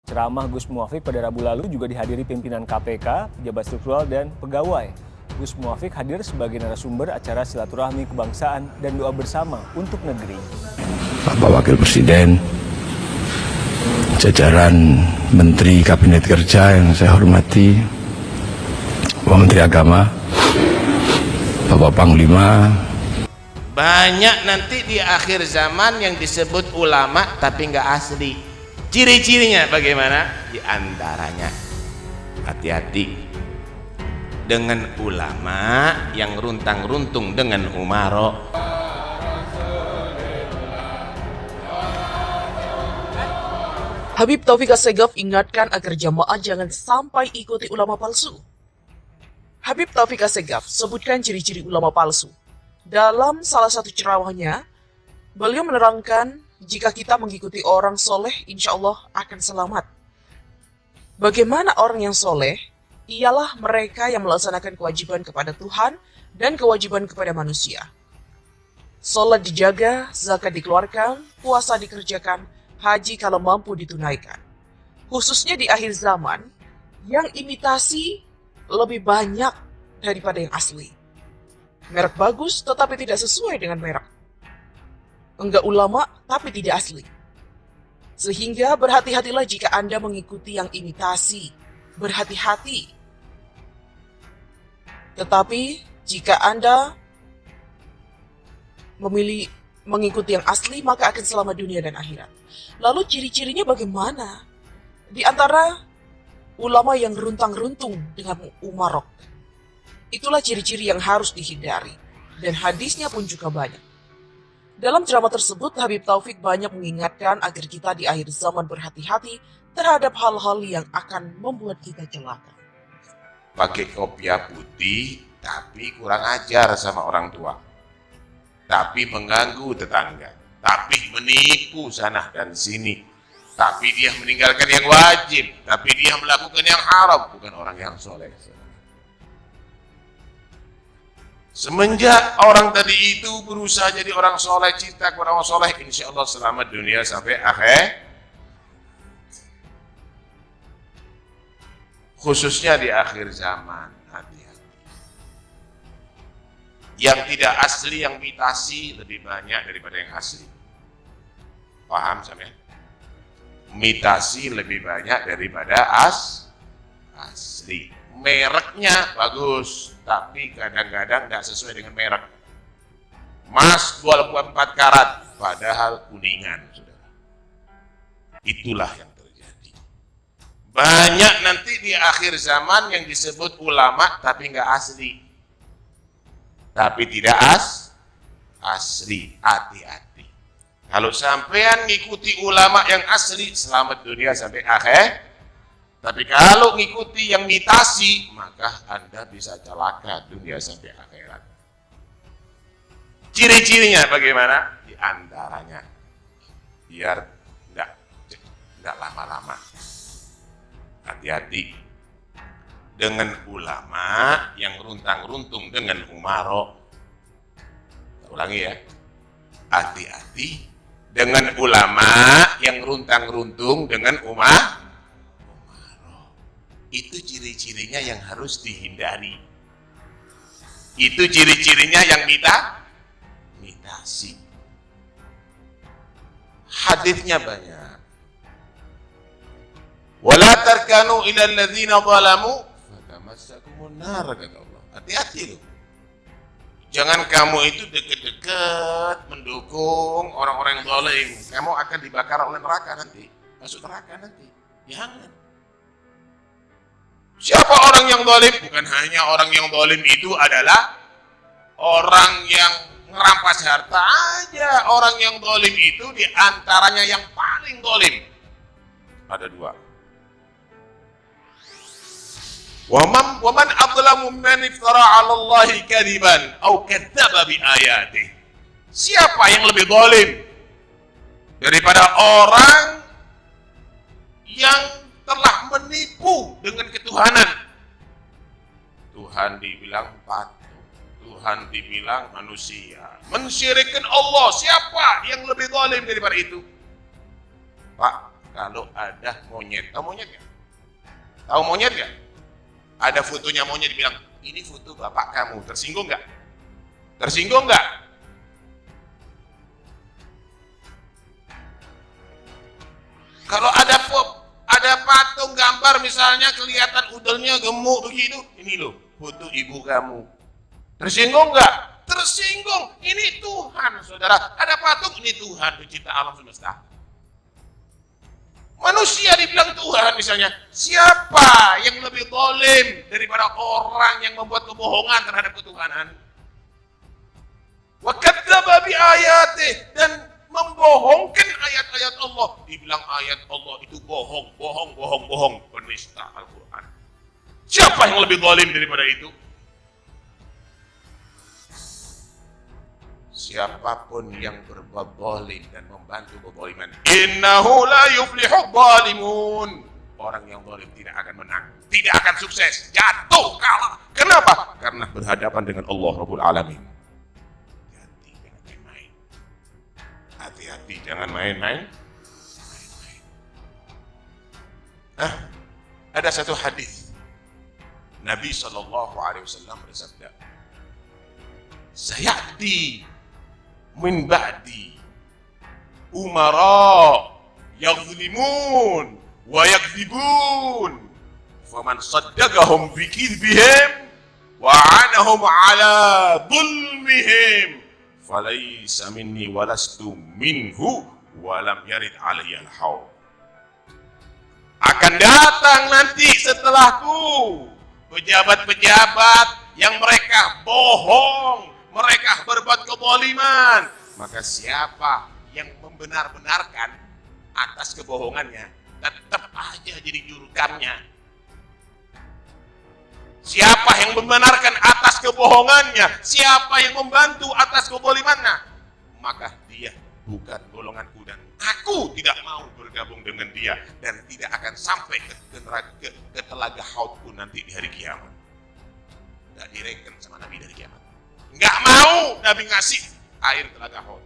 Ceramah Gus Muafik pada Rabu lalu juga dihadiri pimpinan KPK, pejabat struktural, dan pegawai. Gus Muafik hadir sebagai narasumber acara silaturahmi kebangsaan dan doa bersama untuk negeri. Bapak Wakil Presiden, jajaran Menteri Kabinet Kerja yang saya hormati, Bapak Menteri Agama, Bapak Panglima. Banyak nanti di akhir zaman yang disebut ulama tapi nggak asli. Ciri-cirinya bagaimana? Di antaranya, hati-hati dengan ulama yang runtang-runtung dengan umaro. Habib Taufik Assegaf ingatkan agar jamaah jangan sampai ikuti ulama palsu. Habib Taufik Assegaf sebutkan ciri-ciri ulama palsu. Dalam salah satu ceramahnya, beliau menerangkan jika kita mengikuti orang soleh, insya Allah akan selamat. Bagaimana orang yang soleh? Ialah mereka yang melaksanakan kewajiban kepada Tuhan dan kewajiban kepada manusia. Salat dijaga, zakat dikeluarkan, puasa dikerjakan, haji kalau mampu ditunaikan. Khususnya di akhir zaman, yang imitasi lebih banyak daripada yang asli. Merek bagus tetapi tidak sesuai dengan merek. Enggak ulama tapi tidak asli. Sehingga berhati-hatilah jika Anda mengikuti yang imitasi. Berhati-hati. Tetapi jika Anda memilih mengikuti yang asli, maka akan selamat dunia dan akhirat. Lalu ciri-cirinya bagaimana? Di antara ulama yang runtang-runtung dengan umarok. Itulah ciri-ciri yang harus dihindari. Dan hadisnya pun juga banyak. Dalam ceramah tersebut, Habib Taufik banyak mengingatkan agar kita di akhir zaman berhati-hati terhadap hal-hal yang akan membuat kita celaka. Pakai kopiah putih tapi kurang ajar sama orang tua. Tapi mengganggu tetangga. Tapi menipu sana dan sini. Tapi dia meninggalkan yang wajib. Tapi dia melakukan yang haram. Bukan orang yang soleh. Semenjak orang tadi itu berusaha jadi orang soleh, cinta kepada orang soleh, insya Allah selamat dunia sampai akhir. Khususnya di akhir zaman, hati-hati. Yang tidak asli, yang imitasi lebih banyak daripada yang asli. Paham sampean? Imitasi lebih banyak daripada asli. Mereknya bagus, tapi kadang-kadang nggak sesuai dengan merek. Emas 24 karat, padahal kuningan, saudara. Itulah yang terjadi. Banyak nanti di akhir zaman yang disebut ulama, tapi nggak asli. Tapi tidak asli, hati-hati. Kalau sampean ngikuti ulama yang asli, selamat dunia sampai akhir. Tapi kalau ngikuti yang imitasi, maka Anda bisa celaka dunia sampai akhirat. Ciri-cirinya bagaimana? Di antaranya, biar enggak lama-lama. Hati-hati dengan ulama yang runtang-runtung dengan umaro. Ulangi ya. Hati-hati dengan ulama yang runtang-runtung dengan umaro. Itu ciri-cirinya yang harus dihindari. Itu ciri-cirinya yang imitasi. Hadisnya banyak. Wala tarkanu ila alladzina zalamu fatamassakumun nar, kata Allah. Hati-hati loh. Jangan kamu itu dekat-dekat mendukung orang-orang yang zalim. Kamu akan dibakar oleh neraka nanti. Masuk neraka nanti. Jangan. Siapa orang yang zalim? Bukan hanya orang yang zalim itu adalah orang yang merampas harta aja. Orang yang zalim itu diantaranya yang paling zalim. Ada dua. Waman adlamu man iftara 'ala Allahi kadiban aw kadzdzaba bi ayatihi. Siapa yang lebih zalim daripada orang yang telah menipu dengan ketuhanan? Tuhan dibilang patung, Tuhan dibilang manusia, mensyirikkan Allah. Siapa yang lebih zalim daripada itu? Pak, kalau ada monyet. Tahu monyet nggak? Tahu monyet nggak? Ada fotonya monyet, dibilang, ini foto bapak kamu. Tersinggung nggak? Tersinggung nggak? Kalau ada patung gambar misalnya kelihatan udelnya gemuk begitu, ini loh foto ibu kamu. Tersinggung nggak? Tersinggung. Ini Tuhan, saudara. Ada patung, ini Tuhan pencipta alam semesta. Manusia dibilang Tuhan misalnya. Siapa yang lebih zalim daripada orang yang membuat kebohongan terhadap ketuhanan? Wa kadzdzaba bi ayatih, dan membohongkan ayat-ayat Allah. Dibilang ayat Allah itu bohong, penista Al-Quran. Siapa yang lebih zalim daripada itu? Siapapun yang berbuat zalim dan membantu kezaliman, innahu la yuflihu zalimun. Orang yang zalim tidak akan menang, tidak akan sukses, jatuh, kalah. Kenapa? Karena berhadapan dengan Allah Rabbul Alamin. Hati-hati, jangan main-main. Ada satu hadis Nabi SAW bersabda, sayati min ba'di umara yaghlimun wa yakdzibun faman saddaqahum bi kidbihim wa anahum ala dhulmihim falaysa minni walastu minhu wa lam yarid alayya al-haud. Akan datang nanti setelahku pejabat-pejabat yang mereka bohong, mereka berbuat kezaliman, maka siapa yang membenar-benarkan atas kebohongannya tetap aja jadi jurukamnya. Siapa yang membenarkan atas kebohongannya, siapa yang membantu atas kezalimannya, maka dia bukan golonganku dan aku tidak mau bergabung dengan dia dan tidak akan sampai ke telaga haudku nanti di hari kiamat. Tidak direken sama Nabi dari kiamat. Nggak mau Nabi ngasih air telaga Haud.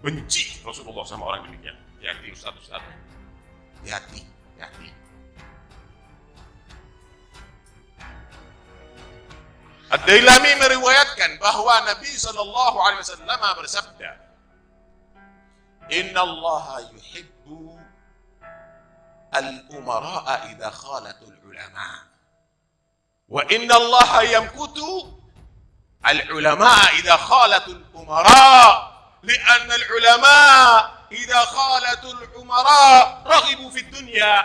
Benci Rasulullah sama orang demikian. Hati ustaz-ustaz. Hati. Ad-Dailami meriwayatkan bahwa Nabi SAW bersabda, Inna Allah yuhibbu al-umara'a idha khalatul ulama. Wa inna Allah yamkutu العلماء إذا خالطوا الأمراء لأن العلماء إذا خالطوا الأمراء رغبوا في الدنيا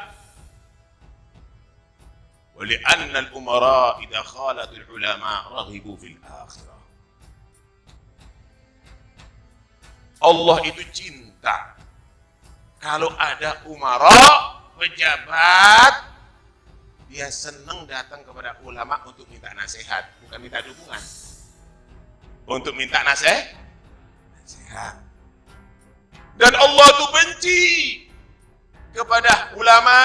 ولأن الأمراء إذا خالطوا العلماء رغبوا في الآخرة. Allah itu cinta kalau ada umara, pejabat, dia senang datang kepada ulama untuk minta nasihat, bukan minta dukungan. Untuk minta nasihat. Dan Allah tuh benci kepada ulama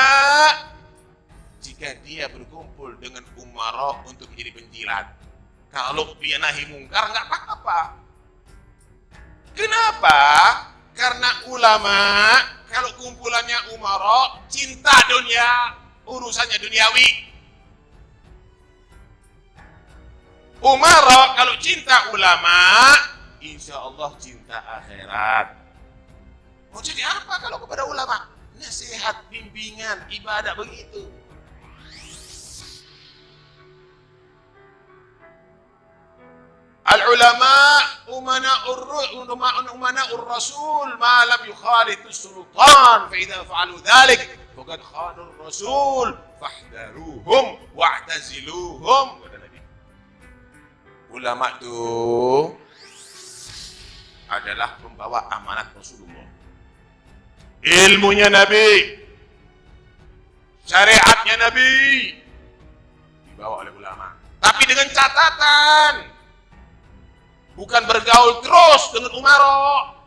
jika dia berkumpul dengan umara untuk menjadi penjilat. Kalau dia nahi mungkar nggak apa-apa. Kenapa? Karena ulama kalau kumpulannya umara cinta dunia, urusannya duniawi. Umara kalau cinta ulama, insya Allah cinta akhirat. Mau jadi apa kalau kepada ulama? Nasihat, bimbingan, ibadah begitu. Al-ulama umana'ur rasul ma lam yukhalitus sultan fa idza fa'alu dhalik faqad khanur rasul fahdaruhum wa'taziluhum. Ulama itu adalah pembawa amanat Rasulullah. Ilmunya Nabi, syariatnya Nabi dibawa oleh ulama. Tapi dengan catatan, bukan bergaul terus dengan umara,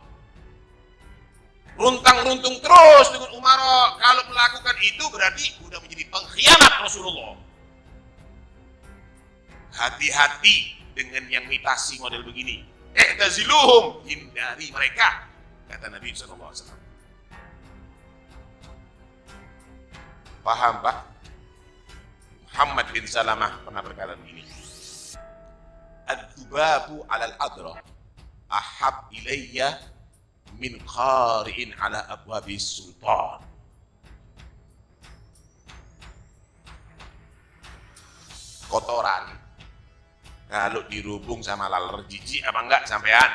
runtang-runtung terus dengan umara. Kalau melakukan itu berarti sudah menjadi pengkhianat Rasulullah. Hati-hati dengan yang imitasi model begini. I'taziluhum, hindari mereka, kata Nabi SAW. Paham Pak? Muhammad bin Salamah pernah berkata begini, ad-dubabu alal adra ahab ilayya min qari'in ala abwabi sultan. Kotoran kalau dirubung sama laler, jijik apa enggak sampean?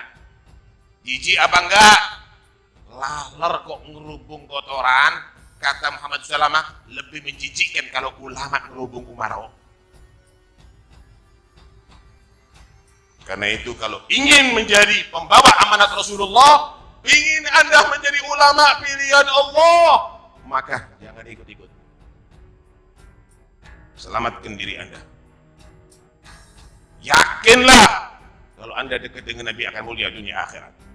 Jijik apa enggak? Laler kok ngerubung kotoran, kata Muhammad Salamah, lebih menjijikkan kalau ulama ngerubung umarok. Karena itu kalau ingin menjadi pembawa amanat Rasulullah, ingin Anda menjadi ulama pilihan Allah, maka jangan ikut-ikut. Selamatkan diri Anda. Yakinlah kalau Anda dekat dengan Nabi akan mulia dunia akhirat.